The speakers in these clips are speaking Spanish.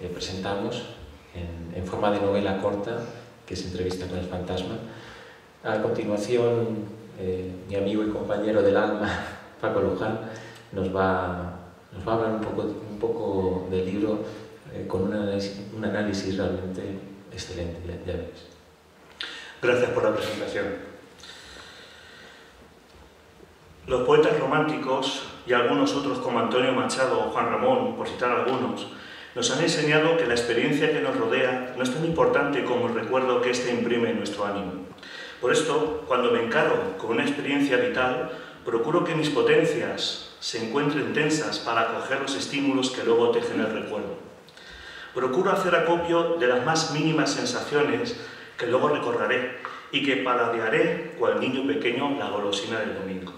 presentamos en forma de novela corta, que es Entrevista con el fantasma. A continuación, mi amigo y compañero del alma, Paco Luján, nos va a hablar un poco del libro con un análisis realmente excelente, ya veréis. Gracias por la presentación. Los poetas románticos y algunos otros como Antonio Machado o Juan Ramón, por citar algunos, nos han enseñado que la experiencia que nos rodea no es tan importante como el recuerdo que ésta imprime en nuestro ánimo. Por esto, cuando me encaro con una experiencia vital, procuro que mis potencias se encuentren tensas para acoger los estímulos que luego tejen el recuerdo. Procuro hacer acopio de las más mínimas sensaciones que luego recordaré y que paladearé cual niño pequeño la golosina del domingo.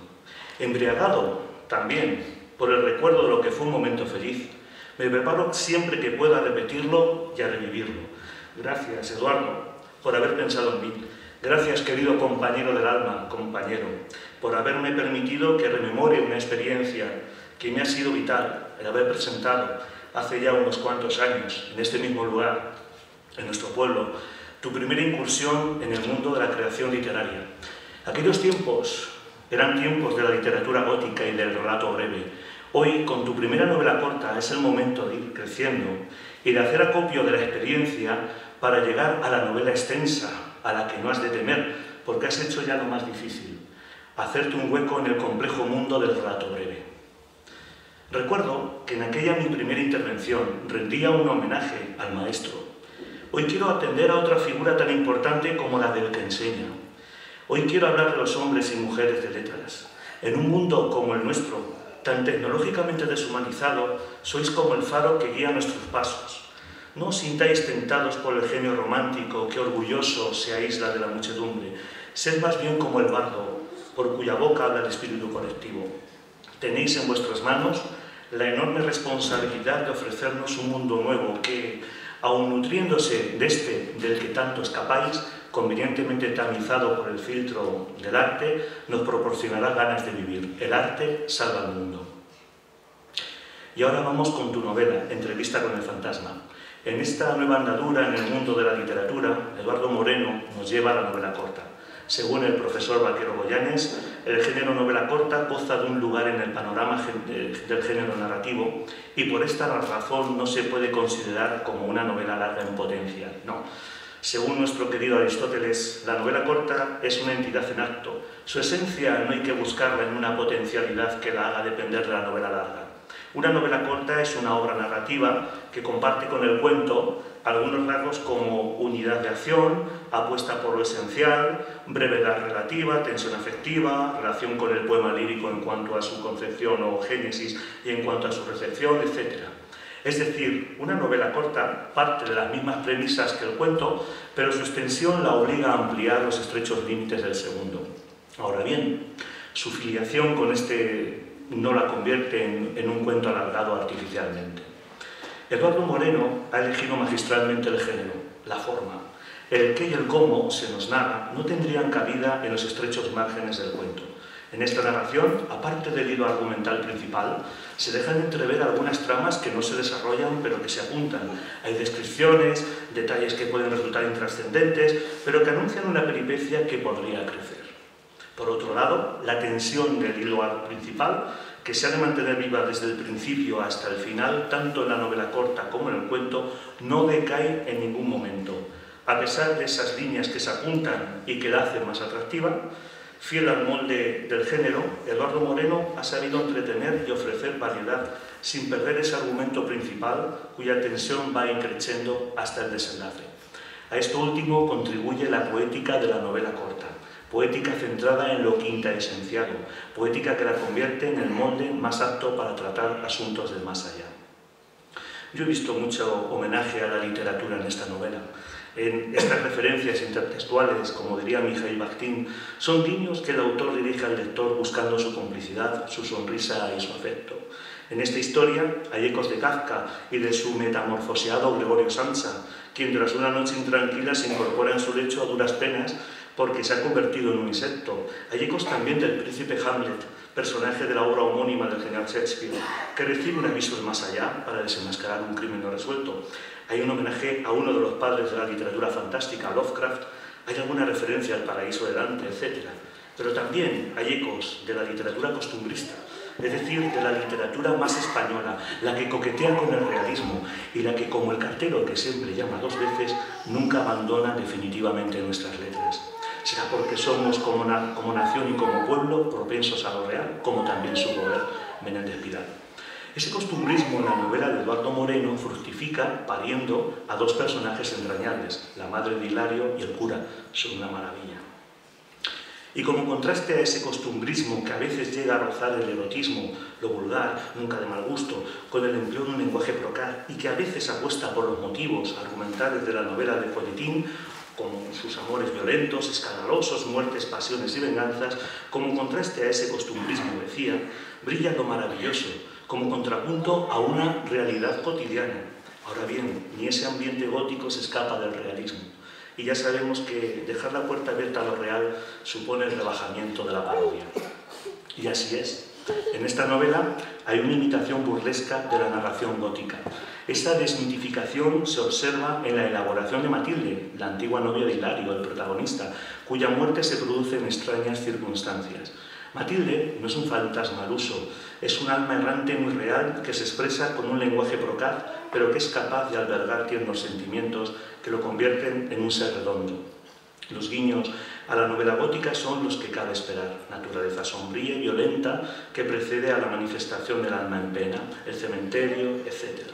Embriagado también por el recuerdo de lo que fue un momento feliz, me preparo siempre que pueda a repetirlo y a revivirlo. Gracias, Eduardo, por haber pensado en mí. Gracias, querido compañero del alma, compañero, por haberme permitido que rememore una experiencia que me ha sido vital, el haber presentado hace ya unos cuantos años, en este mismo lugar, en nuestro pueblo, tu primera incursión en el mundo de la creación literaria. Aquellos tiempos eran tiempos de la literatura gótica y del relato breve. Hoy, con tu primera novela corta, es el momento de ir creciendo y de hacer acopio de la experiencia para llegar a la novela extensa, a la que no has de temer, porque has hecho ya lo más difícil, hacerte un hueco en el complejo mundo del relato breve. Recuerdo que en aquella mi primera intervención rendía un homenaje al maestro. Hoy quiero atender a otra figura tan importante como la del que enseña. Hoy quiero hablar de los hombres y mujeres de letras. En un mundo como el nuestro, tan tecnológicamente deshumanizado, sois como el faro que guía nuestros pasos. No os sintáis tentados por el genio romántico que orgulloso se aísla de la muchedumbre. Sed más bien como el bardo, por cuya boca habla el espíritu colectivo. Tenéis en vuestras manos la enorme responsabilidad de ofrecernos un mundo nuevo que, aun nutriéndose de este del que tanto escapáis, convenientemente tamizado por el filtro del arte, nos proporcionará ganas de vivir. El arte salva al mundo. Y ahora vamos con tu novela, Entrevista con el fantasma. En esta nueva andadura en el mundo de la literatura, Eduardo Moreno nos lleva a la novela corta. Según el profesor Vaquero Goyanes, el género novela corta goza de un lugar en el panorama del género narrativo y por esta razón no se puede considerar como una novela larga en potencia. No. Según nuestro querido Aristóteles, la novela corta es una entidad en acto. Su esencia no hay que buscarla en una potencialidad que la haga depender de la novela larga. Una novela corta es una obra narrativa que comparte con el cuento algunos rasgos como unidad de acción, apuesta por lo esencial, brevedad relativa, tensión afectiva, relación con el poema lírico en cuanto a su concepción o génesis y en cuanto a su recepción, etc. Es decir, una novela corta parte de las mismas premisas que el cuento, pero su extensión la obliga a ampliar los estrechos límites del segundo. Ahora bien, su filiación con este no la convierte en un cuento alargado artificialmente. Eduardo Moreno ha elegido magistralmente el género, la forma. El qué y el cómo se nos narra no tendrían cabida en los estrechos márgenes del cuento. En esta narración, aparte del hilo argumental principal, se dejan entrever algunas tramas que no se desarrollan pero que se apuntan. Hay descripciones, detalles que pueden resultar intrascendentes, pero que anuncian una peripecia que podría crecer. Por otro lado, la tensión del hilo principal, que se ha de mantener viva desde el principio hasta el final, tanto en la novela corta como en el cuento, no decae en ningún momento. A pesar de esas líneas que se apuntan y que la hacen más atractiva, fiel al molde del género, Eduardo Moreno ha sabido entretener y ofrecer variedad, sin perder ese argumento principal, cuya tensión va increciendo hasta el desenlace. A esto último contribuye la poética de la novela corta, poética centrada en lo quintaesenciado, poética que la convierte en el molde más apto para tratar asuntos del más allá. Yo he visto mucho homenaje a la literatura en esta novela. En estas referencias intertextuales, como diría Mikhail Bakhtin, son guiños que el autor dirige al lector buscando su complicidad, su sonrisa y su afecto. En esta historia hay ecos de Kafka y de su metamorfoseado Gregorio Samsa, quien tras una noche intranquila se incorpora en su lecho a duras penas porque se ha convertido en un insecto. Hay ecos también del príncipe Hamlet, personaje de la obra homónima del genial Shakespeare, que recibe un aviso del más allá para desenmascarar un crimen no resuelto. hay un homenaje a uno de los padres de la literatura fantástica, Lovecraft, hay alguna referencia al paraíso de Dante, etc. Pero también hay ecos de la literatura costumbrista, es decir, de la literatura más española, la que coquetea con el realismo y la que, como el cartero que siempre llama dos veces, nunca abandona definitivamente nuestras letras. Será porque somos como nación y como pueblo propensos a lo real, como también su poder Menéndez Pidal. Ese costumbrismo en la novela de Eduardo Moreno fructifica pariendo a dos personajes entrañables, la madre de Hilario y el cura. Son una maravilla. Y como contraste a ese costumbrismo que a veces llega a rozar el erotismo, lo vulgar, nunca de mal gusto, con el empleo de un lenguaje procaz y que a veces apuesta por los motivos argumentales de la novela de folletín, como sus amores violentos, escandalosos, muertes, pasiones y venganzas, como contraste a ese costumbrismo, decía, brilla lo maravilloso, como contrapunto a una realidad cotidiana. Ahora bien, ni ese ambiente gótico se escapa del realismo. Y ya sabemos que dejar la puerta abierta a lo real supone el rebajamiento de la parodia. Y así es. En esta novela hay una imitación burlesca de la narración gótica. Esa desmitificación se observa en la elaboración de Matilde, la antigua novia de Hilario, el protagonista, cuya muerte se produce en extrañas circunstancias. Matilde no es un fantasma al uso, es un alma errante muy real que se expresa con un lenguaje procaz, pero que es capaz de albergar tiernos sentimientos que lo convierten en un ser redondo. Los guiños a la novela gótica son los que cabe esperar: naturaleza sombría y violenta que precede a la manifestación del alma en pena, el cementerio, etc.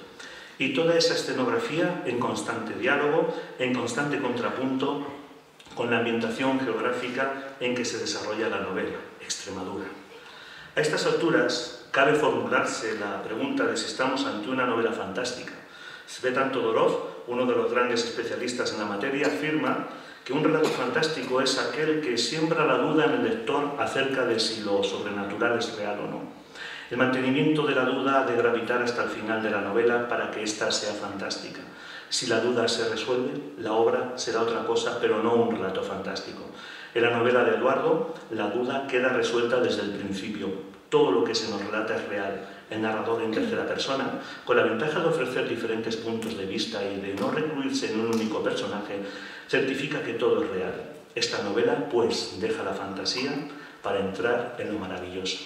Y toda esa escenografía en constante diálogo, en constante contrapunto con la ambientación geográfica en que se desarrolla la novela, Extremadura. A estas alturas cabe formularse la pregunta de si estamos ante una novela fantástica. Svetan Todorov, uno de los grandes especialistas en la materia, afirma que un relato fantástico es aquel que siembra la duda en el lector acerca de si lo sobrenatural es real o no. El mantenimiento de la duda ha de gravitar hasta el final de la novela para que ésta sea fantástica. Si la duda se resuelve, la obra será otra cosa, pero no un relato fantástico. En la novela de Eduardo, la duda queda resuelta desde el principio. Todo lo que se nos relata es real. El narrador en tercera persona, con la ventaja de ofrecer diferentes puntos de vista y de no recluirse en un único personaje, certifica que todo es real. Esta novela, pues, deja la fantasía para entrar en lo maravilloso.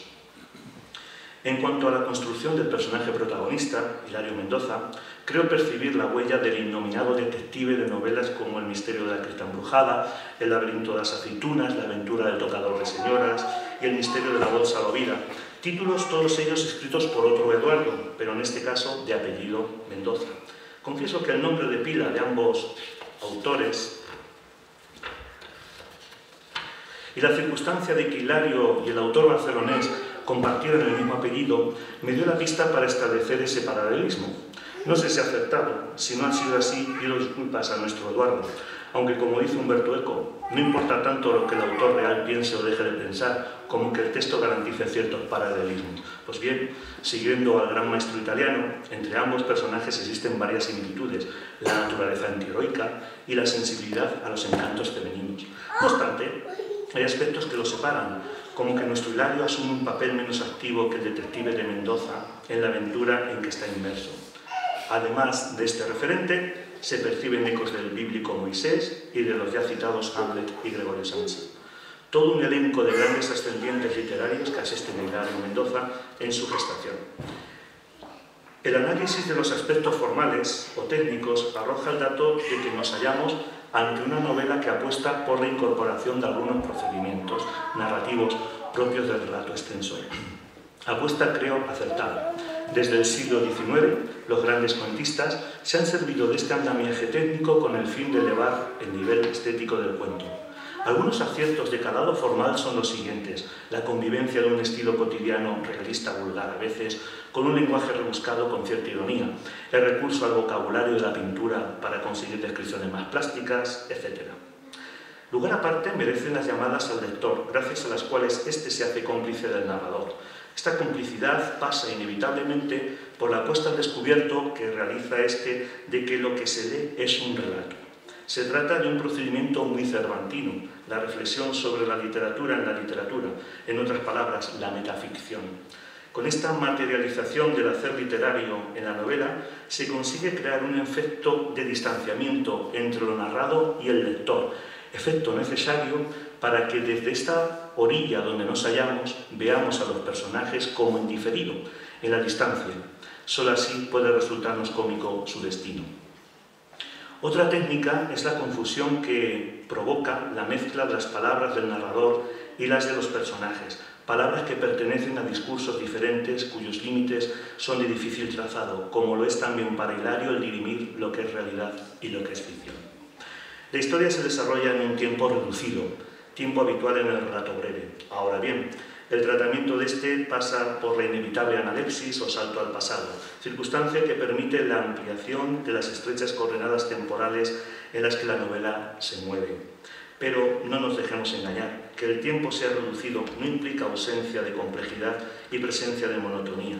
En cuanto a la construcción del personaje protagonista, Hilario Mendoza, creo percibir la huella del innominado detective de novelas como El misterio de la cripta embrujada, El laberinto de las aceitunas, La aventura del tocador de señoras y El misterio de la bolsa lobida. Títulos todos ellos escritos por otro Eduardo, pero en este caso de apellido Mendoza. Confieso que el nombre de pila de ambos autores y la circunstancia de que Hilario y el autor barcelonés compartieron el mismo apellido me dio la pista para establecer ese paralelismo. No sé si ha acertado. Si no ha sido así, pido disculpas a nuestro Eduardo, aunque, como dice Umberto Eco, no importa tanto lo que el autor real piense o deje de pensar, como que el texto garantice ciertos paralelismos. Pues bien, siguiendo al gran maestro italiano, entre ambos personajes existen varias similitudes: la naturaleza antiheroica y la sensibilidad a los encantos femeninos. No obstante, hay aspectos que los separan, como que nuestro Hilario asume un papel menos activo que el detective de Mendoza en la aventura en que está inmerso. Además de este referente, se perciben ecos del bíblico Moisés y de los ya citados Hamlet y Gregorio Sánchez. Todo un elenco de grandes ascendientes literarios que asisten a Hilario Mendoza en su gestación. El análisis de los aspectos formales o técnicos arroja el dato de que nos hallamos ante una novela que apuesta por la incorporación de algunos procedimientos narrativos propios del relato extenso. Apuesta, creo, acertada. Desde el siglo XIX, los grandes cuentistas se han servido de este andamiaje técnico con el fin de elevar el nivel estético del cuento. Algunos aciertos de calado formal son los siguientes: la convivencia de un estilo cotidiano, realista, vulgar a veces, con un lenguaje rebuscado con cierta ironía, el recurso al vocabulario de la pintura para conseguir descripciones más plásticas, etc. Lugar aparte merecen las llamadas al lector, gracias a las cuales éste se hace cómplice del narrador. Esta complicidad pasa inevitablemente por la puesta al descubierto que realiza éste de que lo que se lee es un relato. Se trata de un procedimiento muy cervantino, la reflexión sobre la literatura en la literatura, en otras palabras, la metaficción. Con esta materialización del hacer literario en la novela se consigue crear un efecto de distanciamiento entre lo narrado y el lector, efecto necesario para que desde esta orilla donde nos hallamos veamos a los personajes como en diferido, en la distancia. Solo así puede resultarnos cómico su destino. Otra técnica es la confusión que provoca la mezcla de las palabras del narrador y las de los personajes, palabras que pertenecen a discursos diferentes cuyos límites son de difícil trazado, como lo es también para Hilario el dirimir lo que es realidad y lo que es ficción. La historia se desarrolla en un tiempo reducido, tiempo habitual en el relato breve. Ahora bien, el tratamiento de este pasa por la inevitable analepsis o salto al pasado, circunstancia que permite la ampliación de las estrechas coordenadas temporales en las que la novela se mueve. Pero no nos dejemos engañar, que el tiempo sea reducido no implica ausencia de complejidad y presencia de monotonía.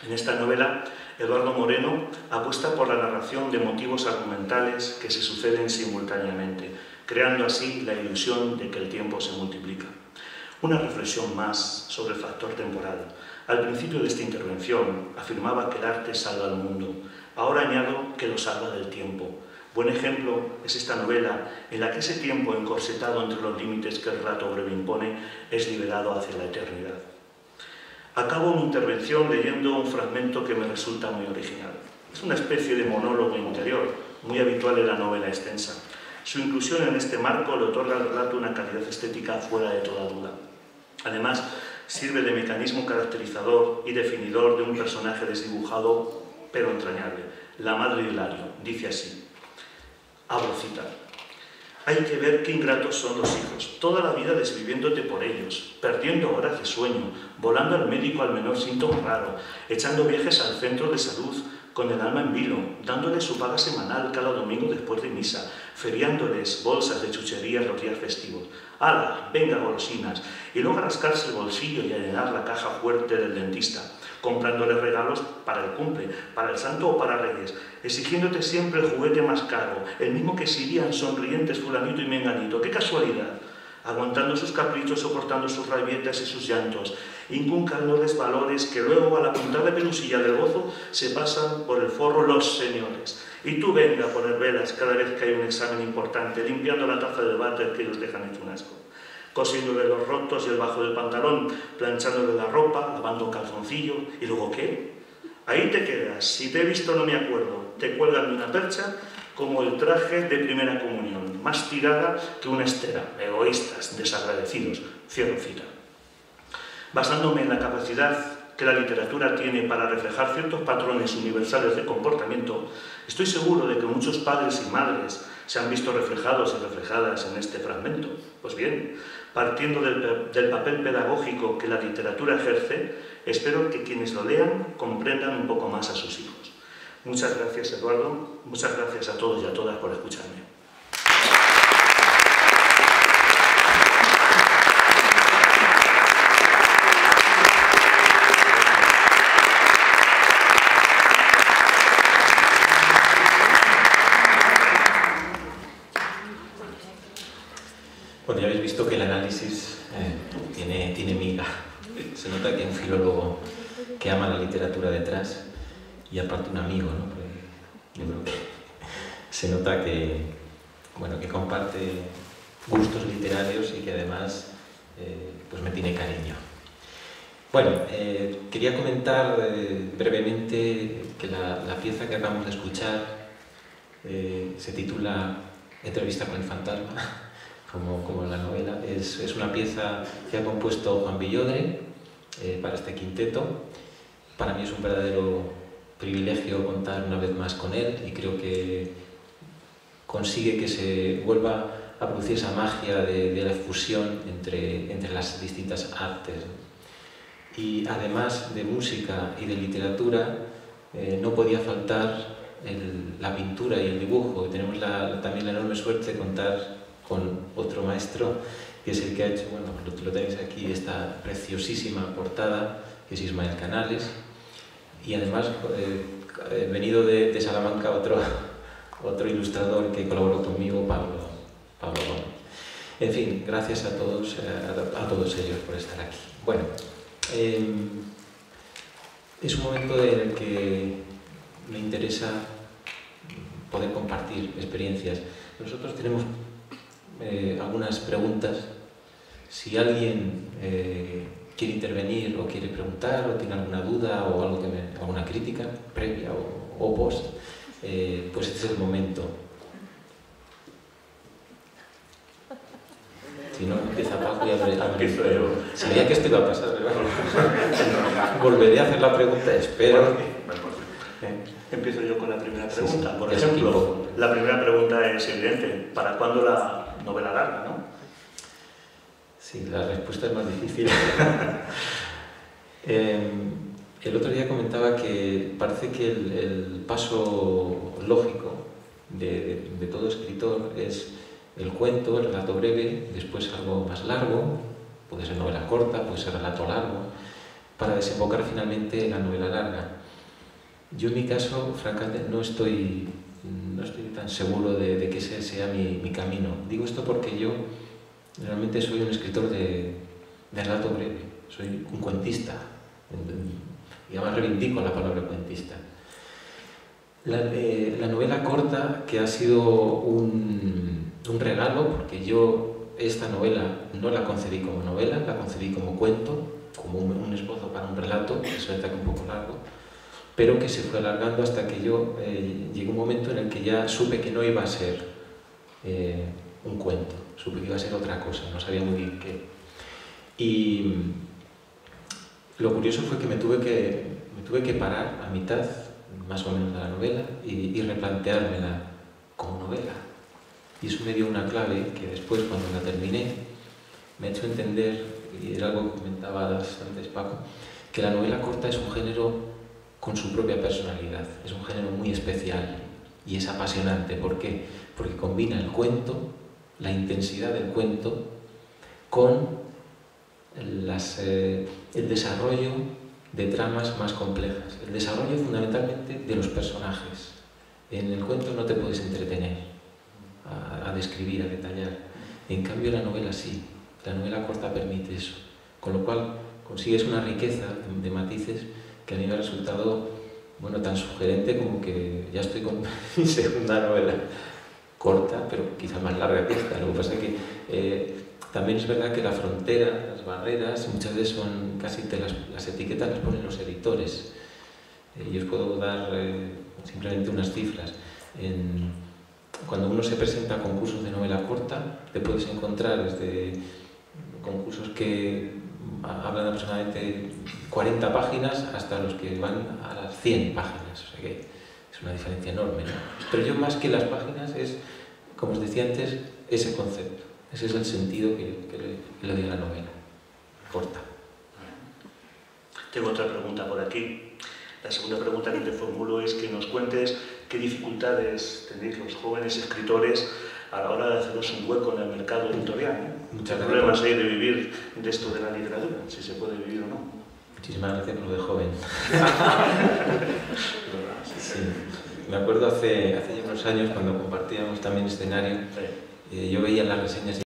En esta novela, Eduardo Moreno apuesta por la narración de motivos argumentales que se suceden simultáneamente, creando así la ilusión de que el tiempo se multiplica. Una reflexión más sobre el factor temporal. Al principio de esta intervención afirmaba que el arte salva al mundo. Ahora añado que lo salva del tiempo. Buen ejemplo es esta novela en la que ese tiempo encorsetado entre los límites que el relato breve impone es liberado hacia la eternidad. Acabo mi intervención leyendo un fragmento que me resulta muy original. Es una especie de monólogo interior, muy habitual en la novela extensa. Su inclusión en este marco le otorga al relato una calidad estética fuera de toda duda. Además, sirve de mecanismo caracterizador y definidor de un personaje desdibujado pero entrañable. La madre de Hilario dice así, abro cita: hay que ver qué ingratos son los hijos, toda la vida desviviéndote por ellos, perdiendo horas de sueño, volando al médico al menor síntoma raro, echando viajes al centro de salud, con el alma en vilo, dándoles su paga semanal cada domingo después de misa, feriándoles bolsas de chucherías los días festivos. ¡Hala! Venga, golosinas. Y luego a rascarse el bolsillo y a llenar la caja fuerte del dentista, comprándoles regalos para el cumple, para el santo o para Reyes, exigiéndote siempre el juguete más caro, el mismo que exhibían sonrientes fulanito y menganito. ¡Qué casualidad! Aguantando sus caprichos, soportando sus rabietas y sus llantos, inculcándoles valores que luego, al apuntar la pelusilla del gozo, se pasan por el forro los señores. Y tú venga a poner velas cada vez que hay un examen importante, limpiando la taza del váter que ellos dejan hecho un asco, cosiéndole los rotos y el bajo del pantalón, planchándole la ropa, lavando calzoncillo. ¿Y luego qué? Ahí te quedas. Si te he visto no me acuerdo. Te cuelgan de una percha como el traje de primera comunión, más tirada que una estera. Egoístas, desagradecidos. Cierro cita. Basándome en la capacidad que la literatura tiene para reflejar ciertos patrones universales de comportamiento, estoy seguro de que muchos padres y madres se han visto reflejados y reflejadas en este fragmento. Pues bien, partiendo del papel pedagógico que la literatura ejerce, espero que quienes lo lean comprendan un poco más a sus hijos. Muchas gracias, Eduardo. Muchas gracias a todos y a todas por escucharme. Bueno, ya habéis visto que el análisis tiene miga. Se nota que hay un filólogo que ama la literatura detrás y aparte un amigo, ¿no? Yo creo que se nota que, bueno, que comparte gustos literarios y que además pues me tiene cariño. Bueno, quería comentar brevemente que la pieza que acabamos de escuchar se titula Entrevista con el fantasma. Como la novela, es una pieza que ha compuesto Juan Villodre para este quinteto. Para mí es un verdadero privilegio contar una vez más con él y creo que consigue que se vuelva a producir esa magia de la fusión entre las distintas artes. Y además de música y de literatura, no podía faltar la pintura y el dibujo. Tenemos también la enorme suerte de contar con otro maestro, que es el que ha hecho, bueno, lo tenéis aquí, esta preciosísima portada, que es Ismael Canales, y además, venido de Salamanca, otro ilustrador que colaboró conmigo, Pablo Gómez. En fin, gracias a todos ellos por estar aquí. Bueno, es un momento en el que me interesa poder compartir experiencias. Nosotros tenemos algunas preguntas. Si alguien quiere intervenir o quiere preguntar o tiene alguna duda o algo alguna crítica previa o post, pues este es el momento. Si no, empieza Paco y abre. Sabía que esto iba a pasar, ¿verdad? Volveré a hacer la pregunta, espero. Empiezo yo con la primera pregunta. Sí, por ejemplo, la primera pregunta es evidente. ¿Para cuándo la novela larga, no? Sí, la respuesta es más difícil. El otro día comentaba que parece que el paso lógico de todo escritor es el cuento, el relato breve, después algo más largo, puede ser novela corta, puede ser relato largo, para desembocar finalmente en la novela larga. Yo en mi caso, francamente, no estoy tan seguro de que ese sea mi camino. Digo esto porque yo realmente soy un escritor de relato breve, soy un cuentista, y además reivindico la palabra cuentista. La novela corta, que ha sido un regalo, porque yo esta novela no la concebí como novela, la concebí como cuento, como un esbozo para un relato, que suele estar un poco largo, pero que se fue alargando hasta que yo llegué a un momento en el que ya supe que no iba a ser un cuento, supe que iba a ser otra cosa, no sabía muy bien qué. Y lo curioso fue que me tuve que parar a mitad, más o menos, de la novela y replanteármela como novela. Y eso me dio una clave que después, cuando la terminé, me ha hecho entender, y era algo que comentabas antes, Paco, que la novela corta es un género con su propia personalidad, es un género muy especial y es apasionante. ¿Por qué? Porque combina el cuento, la intensidad del cuento, con el desarrollo de tramas más complejas, el desarrollo fundamentalmente de los personajes. En el cuento no te puedes entretener a describir, a detallar. En cambio la novela sí, la novela corta permite eso, con lo cual consigues una riqueza de matices que a mí me ha resultado, bueno, tan sugerente como que ya estoy con mi segunda novela corta, pero quizá más larga que esta. Lo que pasa es que también es verdad que la frontera, las barreras, muchas veces son casi las etiquetas las ponen los editores. Yo os puedo dar simplemente unas cifras. Cuando uno se presenta a concursos de novela corta, te puedes encontrar desde concursos que hablan aproximadamente 40 páginas hasta los que van a las 100 páginas. O sea que es una diferencia enorme, ¿no? Pero yo, más que las páginas, es, como os decía antes, ese concepto. Ese es el sentido que le doy a la novela corta. Tengo otra pregunta por aquí. La segunda pregunta que te formulo es que nos cuentes qué dificultades tenéis los jóvenes escritores a la hora de haceros un hueco en el mercado editorial. Muchas gracias. Problemas hay de vivir de esto de la literatura, si se puede vivir o no. Muchísimas gracias por lo de joven. Sí. Me acuerdo hace ya unos años, cuando compartíamos también escenario, yo veía las reseñas